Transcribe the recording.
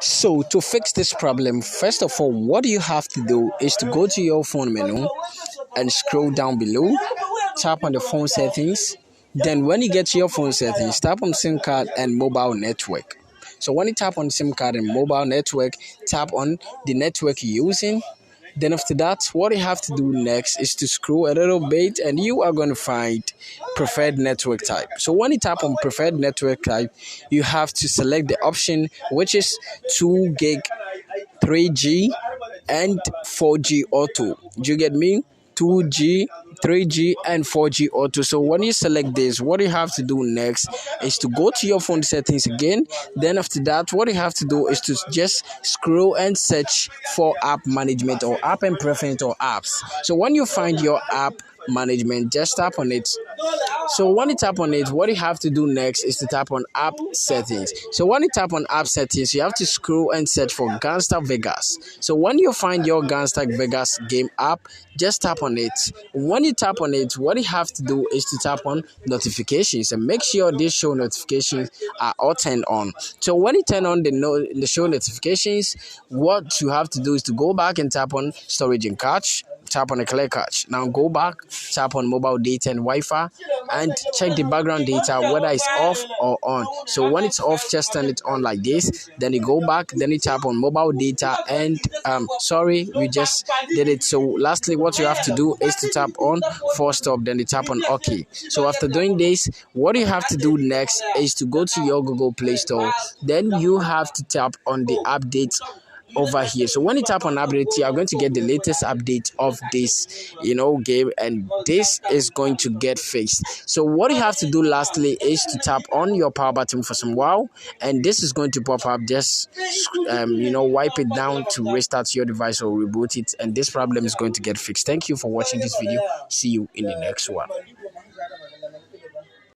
So to fix this problem, first of all, what you have to do is to go to your phone menu and scroll down below, tap on the phone settings. Then when you get to your phone settings, tap on SIM card and mobile network. So when you tap on SIM card and mobile network, tap on the network you're using. Then after that, what you have to do next is to scroll a little bit and you are going to find preferred network type. So when you tap on preferred network type, you have to select the option which is 2 gig 3G and 4G auto. Do you get me? 2G, 3G, and 4G auto. So when you select this, what you have to do next is to go to your phone settings again. Then after that, what you have to do is to just scroll and search for app management or app and preference or apps. So when you find your app management, just tap on it. So when you tap on it, what you have to do next is to tap on app settings. So when you tap on app settings, you have to scroll and search for Gangster Vegas. So when you find your Gangster Vegas game app, just tap on it. When you tap on it, what you have to do is to tap on notifications and make sure these show notifications are all turned on. So when you turn on the show notifications, what you have to do is to go back and tap on storage and cache. Tap on a clear cache. Now go back, tap on mobile data and Wi-Fi, and check the background data whether it's off or on. So when it's off, just turn it on like this. Then you go back, then you tap on mobile data, and sorry, we just did it. So lastly, what you have to do is to tap on force stop, then you tap on OK. So after doing this, what you have to do next is to go to your Google Play Store. Then you have to tap on the updates over here. So when you tap on update, you are going to get the latest update of this game, and this is going to get fixed. So what you have to do lastly is to tap on your power button for some while, and this is going to pop up. Just wipe it down to restart your device or reboot it, and this problem is going to get fixed. Thank you for watching this video. See you in the next one.